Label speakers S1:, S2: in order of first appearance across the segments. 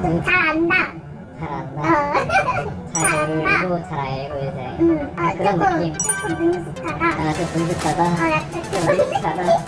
S1: 잘 안다.
S2: 잘 안다. 잘 모르고 잘 알고 이제 그런 느낌.
S1: 조금 능숙하다.
S2: 좀 능숙하다.
S1: 약간
S2: 좀 능숙하다.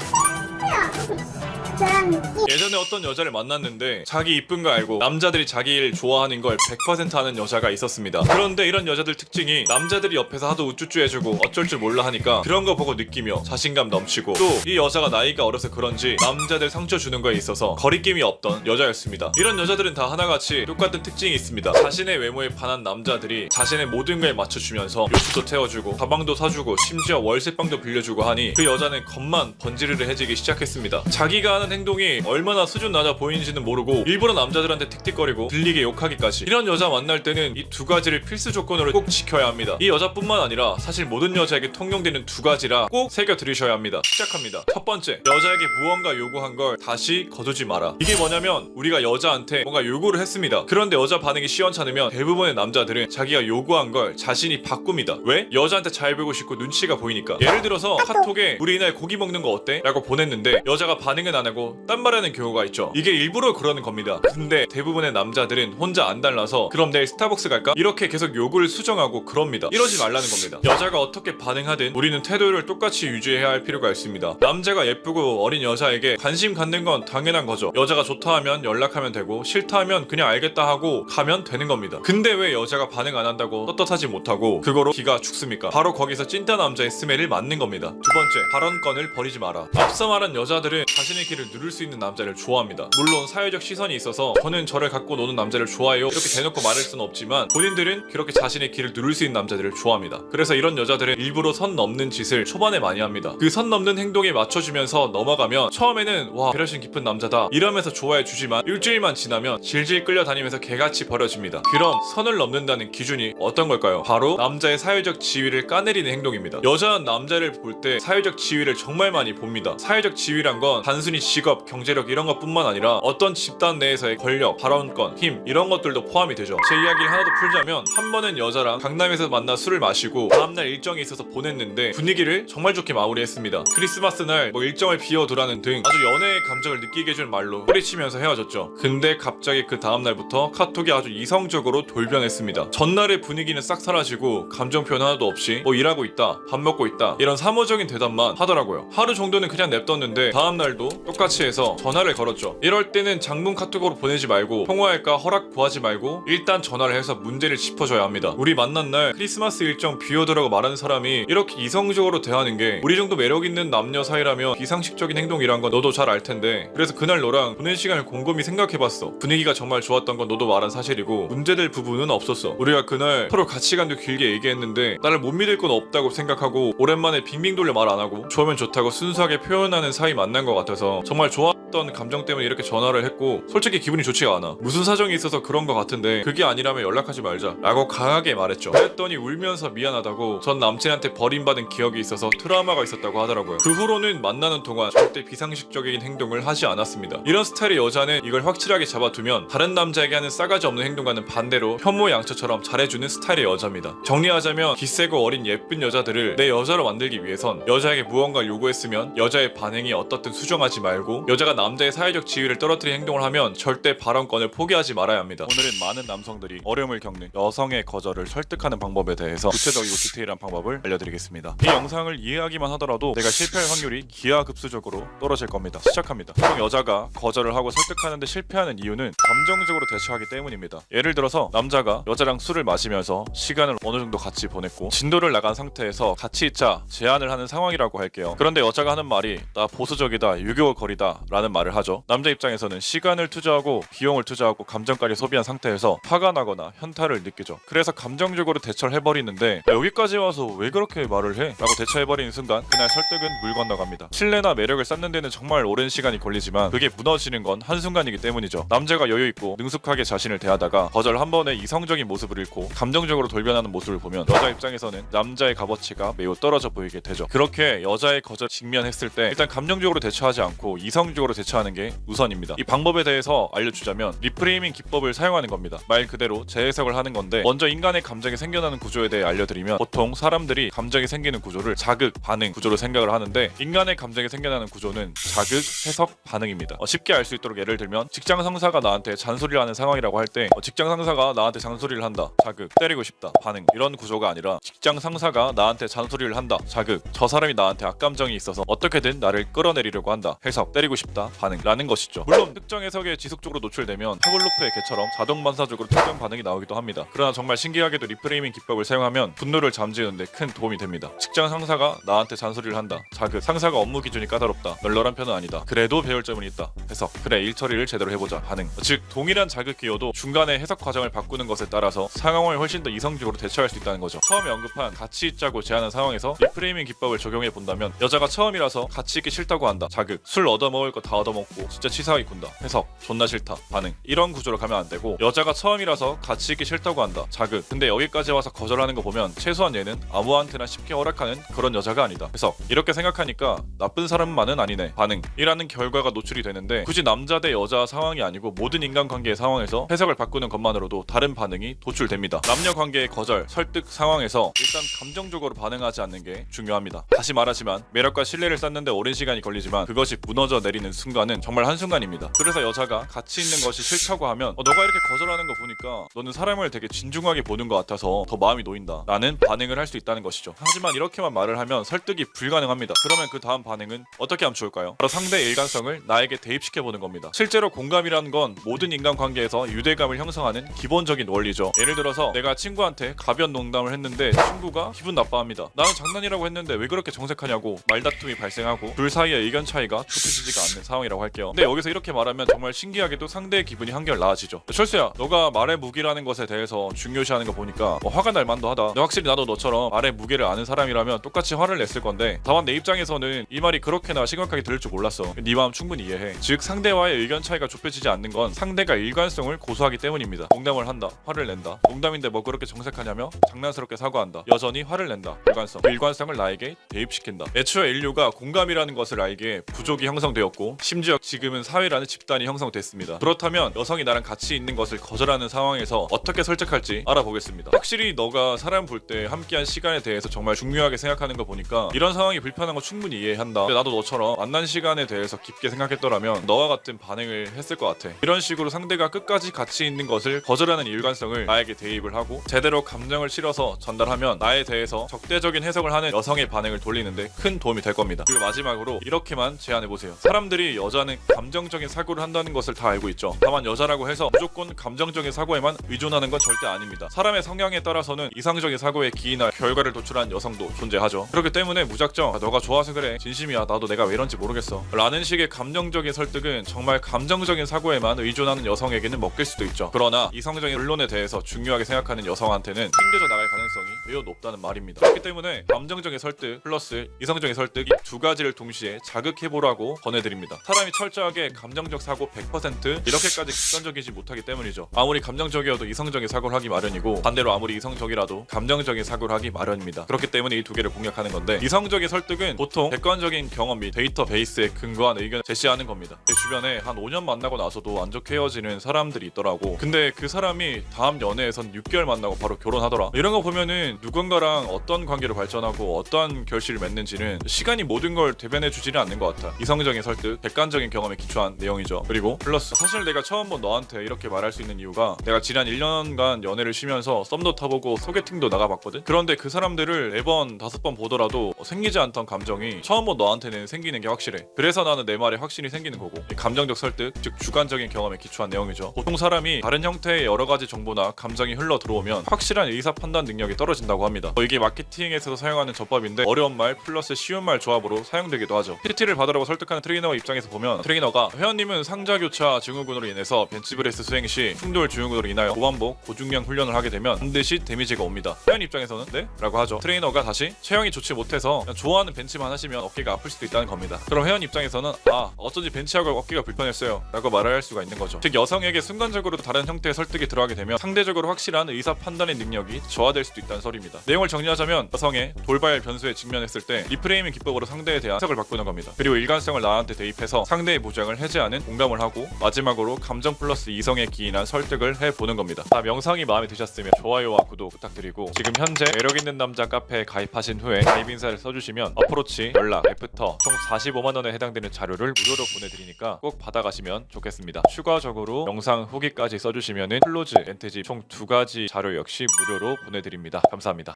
S1: 그런 느낌.
S3: 예전에 어떤 여자를 만났는데 자기 이쁜 거 알고 남자들이 자기를 좋아하는 걸 100% 아는 여자가 있었습니다. 그런데 이런 여자들 특징이 남자들이 옆에서 하도 우쭈쭈 해주고 어쩔 줄 몰라 하니까 그런 거 보고 느끼며 자신감 넘치고 또 이 여자가 나이가 어려서 그런지 남자들 상처 주는 거에 있어서 거리낌이 없던 여자였습니다. 이런 여자들은 다 하나같이 똑같은 특징이 있습니다. 자신의 외모에 반한 남자들이 자신의 모든 걸 맞춰주면서 요식도 태워주고 가방도 사주고 심지어 월세방도 빌려주고 하니 그 여자는 겉만 번지르르해지기 시작했습니다. 자기가 하는 행동이 얼마나 수준 낮아 보이는지는 모르고 일부러 남자들한테 틱틱거리고 들리게 욕하기까지. 이런 여자 만날 때는 이 두 가지를 필수 조건으로 꼭 지켜야 합니다. 이 여자뿐만 아니라 사실 모든 여자에게 통용되는 두 가지라 꼭 새겨 들으셔야 합니다. 시작합니다. 첫 번째, 여자에게 무언가 요구한 걸 다시 거두지 마라. 이게 뭐냐면 우리가 여자한테 뭔가 요구를 했습니다. 그런데 여자 반응이 시원찮으면 대부분의 남자들은 자기가 요구한 걸 자신이 바꿉니다. 왜? 여자한테 잘 보이고 싶고 눈치가 보이니까. 예를 들어서 카톡에 우리 이날 고기 먹는 거 어때? 라고 보냈는데 여자가 반응은 안 하고 딴 말하는 경우가 있죠. 이게 일부러 그러는 겁니다. 근데 대부분의 남자들은 혼자 안 달라서 그럼 내일 스타벅스 갈까? 이렇게 계속 요구를 수정하고 그럽니다. 이러지 말라는 겁니다. 여자가 어떻게 반응하든 우리는 태도를 똑같이 유지해야 할 필요가 있습니다. 남자가 예쁘고 어린 여자에게 관심 갖는 건 당연한 거죠. 여자가 좋다 하면 연락하면 되고 싫다 하면 그냥 알겠다 하고 가면 되는 겁니다. 근데 왜 여자가 반응 안 한다고 떳떳하지 못하고 그거로 기가 죽습니까? 바로 거기서 찐따 남자의 스멜을 맞는 겁니다. 두 번째, 발언권을 버리지 마라. 앞서 말한 여자들은 자신의 길을 누를 수 있는 남자를 좋아합니다. 물론 사회적 시선이 있어서 저는 저를 갖고 노는 남자를 좋아해요 이렇게 대놓고 말할 수는 없지만 본인들은 그렇게 자신의 길을 누를 수 있는 남자들을 좋아합니다. 그래서 이런 여자들은 일부러 선 넘는 짓을 초반에 많이 합니다. 그 선 넘는 행동에 맞춰주면서 넘어가면 처음에는 와 배려심 깊은 남자다 이러면서 좋아해주지만 일주일만 지나면 질질 끌려다니면서 개같이 버려집니다. 그럼 선을 넘는다는 기준이 어떤 걸까요? 바로 남자의 사회적 지위를 까내리는 행동입니다. 여자는 남자를 볼 때 사회적 지위를 정말 많이 봅니다. 사회적 지위란 건 단순히 직업, 경제력 이런 것뿐만 아니라 어떤 집단 내에서의 권력, 발언권, 힘 이런 것들도 포함이 되죠. 제 이야기를 하나 더 풀자면 한 번은 여자랑 강남에서 만나 술을 마시고 다음날 일정이 있어서 보냈는데 분위기를 정말 좋게 마무리했습니다. 크리스마스 날 뭐 일정을 비워두라는 등 아주 연애의 감정을 느끼게 해줄 말로 뿌리치면서 헤어졌죠. 근데 갑자기 그 다음날부터 카톡이 아주 이성적으로 돌변했습니다. 전날의 분위기는 싹 사라지고 감정 표현 하나도 없이 뭐 일하고 있다, 밥 먹고 있다 이런 사무적인 대답만 하더라고요. 하루 정도는 그냥 냅뒀는데 다음날도 똑같이 해서 전화를 걸었죠. 이럴 때는 장문 카톡으로 보내지 말고 통화할까 허락 구하지 말고 일단 전화를 해서 문제를 짚어줘야 합니다. 우리 만난 날 크리스마스 일정 비워두라고 말하는 사람이 이렇게 이성적으로 대하는 게 우리 정도 매력 있는 남녀 사이라면 비상식적인 행동이란 건 너도 잘 알 텐데 그래서 그날 너랑 보낸 시간을 곰곰이 생각해봤어. 분위기가 정말 좋았던 건 너도 말한 사실이고 문제될 부분은 없었어. 우리가 그날 서로 가치관도 길게 얘기했는데 나를 못 믿을 건 없다고 생각하고 오랜만에 빙빙 돌려 말 안 하고 좋으면 좋다고 순수하게 표현하는 사이 만난 것 같아서 정말 좋았던 감정 때문에 이렇게 전화를 했고 솔직히 기분이 좋지가 않아. 무슨 사정이 있어서 그런 것 같은데 그게 아니라면 연락하지 말자 라고 강하게 말했죠. 그랬더니 울면서 미안하다고 전 남친한테 버림받은 기억이 있어서 트라우마가 있었다고 하더라고요. 그 후로는 만나는 동안 절대 비상식적인 행동을 하지 않았습니다. 이런 스타일의 여자는 이걸 확실하게 잡아두면 다른 남자에게 하는 싸가지 없는 행동과는 반대로 현모양처처럼 잘해주는 스타일의 여자입니다. 정리하자면 기세고 어린 예쁜 여자들을 내 여자로 만들기 위해선 여자에게 무언가를 요구했으면 여자의 반응이 어떻든 수정하지 말고 여자가 남자의 사회적 지위를 떨어뜨리는 행동을 하면 절대 발언권을 포기하지 말아야 합니다. 오늘은 많은 남성들이 어려움을 겪는 여성의 거절을 설득하는 방법에 대해서 구체적이고 디테일한 방법을 알려드리겠습니다. 이 영상을 이해하기만 하더라도 내가 실패할 확률이 기하급수적으로 떨어질 겁니다. 시작합니다. 보통 여자가 거절을 하고 설득하는데 실패하는 이유는 감정적으로 대처하기 때문입니다. 예를 들어서 남자가 여자랑 술을 마시면서 시간을 어느 정도 같이 보냈고 진도를 나간 상태에서 같이 있자 제안을 하는 상황이라고 할게요. 그런데 여자가 하는 말이 나 보수적이다, 유교거리다 라는 말을 하죠. 남자 입장에서는 시간을 투자하고 비용을 투자하고 감정까지 소비한 상태에서 화가 나거나 현타를 느끼죠. 그래서 감정적으로 대처를 해버리는데 여기까지 와서 왜 그렇게 말을 해? 라고 대처해버리는 순간 그날 설득은 물 건너갑니다. 신뢰나 매력을 쌓는 데는 정말 오랜 시간이 걸리지만 그게 무너지는 건 한순간이기 때문이죠. 남자가 여유있고 능숙하게 자신을 대하다가 거절 한 번에 이성적인 모습을 잃고 감정적으로 돌변하는 모습을 보면 여자 입장에서는 남자의 값어치가 매우 떨어져 보이게 되죠. 그렇게 여자의 거절 직면했을 때 일단 감정적으로 대처하지 않고 이성적으로 대처하는 게 우선입니다. 이 방법에 대해서 알려주자면 리프레이밍 기법을 사용하는 겁니다. 말 그대로 재해석을 하는 건데, 먼저 인간의 감정이 생겨나는 구조에 대해 알려드리면, 보통 사람들이 감정이 생기는 구조를 자극, 반응 구조로 생각을 하는데, 인간의 감정이 생겨나는 구조는 자극, 해석, 반응입니다. 쉽게 알 수 있도록 예를 들면, 직장 상사가 나한테 잔소리를 하는 상황이라고 할 때 직장 상사가 나한테 잔소리를 한다, 자극, 때리고 싶다, 반응, 이런 구조가 아니라 직장 상사가 나한테 잔소리를 한다, 자극, 저 사람이 나한테 악감정이 있어서 어떻게든 나를 끌어내리려고 한다, 해석, 때리고 싶다, 반응라는 것이죠. 물론 특정 해석에 지속적으로 노출되면 파블로프의 개처럼 자동 반사적으로 특정 반응이 나오기도 합니다. 그러나 정말 신기하게도 리프레이밍 기법을 사용하면 분노를 잠재우는데 큰 도움이 됩니다. 직장 상사가 나한테 잔소리를 한다, 자극, 상사가 업무 기준이 까다롭다, 널널한 편은 아니다, 그래도 배울 점은 있다, 해석, 그래 일 처리를 제대로 해보자, 반응. 즉 동일한 자극 기호도 중간에 해석 과정을 바꾸는 것에 따라서 상황을 훨씬 더 이성적으로 대처할 수 있다는 거죠. 처음에 언급한 같이 있자고 제안한 상황에서 리프레이밍 기법을 적용해 본다면, 여자가 처음이라서 같이 있기 싫다고 한다, 자극, 술 얻어먹을 거 다 얻어먹고 진짜 치사하게 군다, 해석, 존나 싫다, 반응. 이런 구조로 가면 안 되고, 여자가 처음이라서 같이 있기 싫다고 한다, 자극, 근데 여기까지 와서 거절하는 거 보면 최소한 얘는 아무한테나 쉽게 허락하는 그런 여자가 아니다, 해석. 이렇게 생각하니까 나쁜 사람만은 아니네, 반응이라는 결과가 노출이 되는데, 굳이 남자 대 여자 상황이 아니고 모든 인간관계의 상황에서 해석을 바꾸는 것만으로도 다른 반응이 도출됩니다. 남녀 관계의 거절, 설득 상황에서 일단 감정적으로 반응하지 않는 게 중요합니다. 다시 말하지만 매력과 신뢰를 쌓는데 오랜 시간이 걸리지만 그것이 무너져 내리는 순간은 정말 한순간입니다. 그래서 여자가 같이 있는 것이 싫다고 하면, 너가 이렇게 거절하는 거 보니까 너는 사람을 되게 진중하게 보는 것 같아서 더 마음이 놓인다, 라는 반응을 할 수 있다는 것이죠. 하지만 이렇게만 말을 하면 설득이 불가능합니다. 그러면 그 다음 반응은 어떻게 하면 좋을까요? 바로 상대의 일관성을 나에게 대입시켜보는 겁니다. 실제로 공감이라는 건 모든 인간관계에서 유대감을 형성하는 기본적인 원리죠. 예를 들어서 내가 친구한테 가벼운 농담을 했는데 친구가 기분 나빠합니다. 나는 장난이라고 했는데 왜 그렇게 정색하냐고 말다툼이 발생하고 둘 사이의 의견 차이가 좁혀지지가 않는 상황이라고 할게요. 근데 여기서 이렇게 말하면 정말 신기하게도 상대의 기분이 한결 나아지죠. 철수야, 너가 말의 무게라는 것에 대해서 중요시하는 거 보니까 화가 날 만도 하다. 근데 확실히 나도 너처럼 말의 무게를 아는 사람이라면 똑같이 화를 냈을 건데, 다만 내 입장에서는 이 말이 그렇게나 심각하게 들릴 줄 몰랐어. 네 마음 충분히 이해해. 즉 상대와의 의견 차이가 좁혀지지 않는 건 상대가 일관성을 고수하기 때문입니다. 농담을 한다, 화를 낸다, 농담인데 뭐 그렇게 정색하냐며 장난스럽게 사과한다, 여전히 화를 낸다, 일관성, 그 일관성을 나에게 대입시킨다. 애초에 인류가 공감이라는 것을 알기에 부족이 형성되었고, 심지어 지금은 사회라는 집단이 형성됐습니다. 그렇다면 여성이 나랑 같이 있는 것을 거절하는 상황에서 어떻게 설득할지 알아보겠습니다. 확실히 너가 사람 볼 때 함께한 시간에 대해서 정말 중요하게 생각하는 거 보니까 이런 상황이 불편한 거 충분히 이해한다. 근데 나도 너처럼 만난 시간에 대해서 깊게 생각했더라면 너와 같은 반응을 했을 것 같아. 이런 식으로 상대가 끝까지 같이 있는 것을 거절하는 일관성을 나에게 대입을 하고 제대로 감정을 실어서 전달하면 나에 대해서 적대적인 해석을 하는 여성의 반응을 돌리는데 큰 도움이 될 겁니다. 그리고 마지막으로 이렇게만 제안해보세요. 사람들이 여자는 감정적인 사고를 한다는 것을 다 알고 있죠. 다만 여자라고 해서 무조건 감정적인 사고에만 의존하는 건 절대 아닙니다. 사람의 성향에 따라서는 이상적인 사고에 기인할 결과를 도출한 여성도 존재하죠. 그렇기 때문에 무작정 너가 좋아서 그래, 진심이야, 나도 내가 왜 이런지 모르겠어 라는 식의 감정적인 설득은 정말 감정적인 사고에만 의존하는 여성에게는 먹힐 수도 있죠. 그러나 이성적인 본론에 대해서 중요하게 생각하는 여성한테는 튕겨져 나갈 가능성이 매우 높다는 말입니다. 그렇기 때문에 감정적인 설득 플러스 이성적인 설득, 이 두 가지를 동시에 자극해보라고 권해드립니다. 사람이 철저하게 감정적 사고 100% 이렇게까지 극단적이지 못하기 때문이죠. 아무리 감정적이어도 이성적인 사고를 하기 마련이고, 반대로 아무리 이성적이라도 감정적인 사고를 하기 마련입니다. 그렇기 때문에 이 두 개를 공략하는 건데, 이성적인 설득은 보통 객관적인 경험 및 데이터베이스에 근거한 의견을 제시하는 겁니다. 제 주변에 한 5년 만나고 나서도 안 좋게 헤어지는 사람들이 있더라고. 근데 그 사람이 다음 연애에선 6개월 만나고 바로 결혼하더라. 이런 거 보면은 누군가랑 어떤 관계로 발전하고 어떠한 결실을 맺는지는 시간이 모든 걸 대변해주지는 않는 것 같아. 이성적인 설득, 객관적인 경험에 기초한 내용이죠. 그리고 플러스 사실 내가 처음 본 너한테 이렇게 말할 수 있는 이유가, 내가 지난 1년간 연애를 쉬면서 썸도 타보고 소개팅도 나가봤거든. 그런데 그 사람들을 4번, 5번 보더라도 생기지 않던 감정이 처음 본 너한테는 생기는 게 확실해. 그래서 나는 내 말에 확신이 생기는 거고, 감정적 설득, 즉 주관적인 경험에 기초한 내용이죠. 보통 사람이 다른 형태의 여러 가지 정보나 감정이 흘러 들어오면 확실한 의사 판단 능력이 떨어진다고 합니다. 이게 마케팅에서 사용하는 전법인데, 어려운 말 플러스 쉬운 말 조합으로 사용되기도 하죠. PT를 받으라고 설득하는 트레이너 입장에서 보면, 트레이너가 회원님은 상자교차 증후군으로 인해서 벤치프레스 수행 시 충돌 증후군으로 인하여 고반복 고중량 훈련을 하게 되면 반드시 데미지가 옵니다. 회원 입장에서는 네? 라고 하죠. 트레이너가 다시 체형이 좋지 못해서 그냥 좋아하는 벤치만 하시면 어깨가 아플 수도 있다는 겁니다. 그럼 회원 입장에서는 어쩐지 벤치하고 어깨가 불편했어요 라고 말을 할 수가 있는 거죠. 즉 여성에게 순간적으로 다른 형태의 설득이 들어가게 되면 상대적으로 확실한 의사 판단의 능력이 저하될 수도 있다는 소리입니다. 내용을 정리하자면, 여성의 돌발 변수에 직면했을 때 리프레이밍 기법으로 상대에 대한 해석을 바꾸는 겁니다. 그리고 일관성을 나한테 대입해 해서 상대의 무장을 해제하는 공감을 하고, 마지막으로 감정 플러스 이성에 기인한 설득을 해보는 겁니다. 다음 영상이 마음에 드셨으면 좋아요와 구독 부탁드리고, 지금 현재 매력있는 남자 카페에 가입하신 후에 가입 인사를 써주시면 어프로치, 연락, 애프터 총 45만원에 해당되는 자료를 무료로 보내드리니까 꼭 받아가시면 좋겠습니다. 추가적으로 영상 후기까지 써주시면은 클로즈, 엔트집 총 2가지 자료 역시 무료로 보내드립니다. 감사합니다.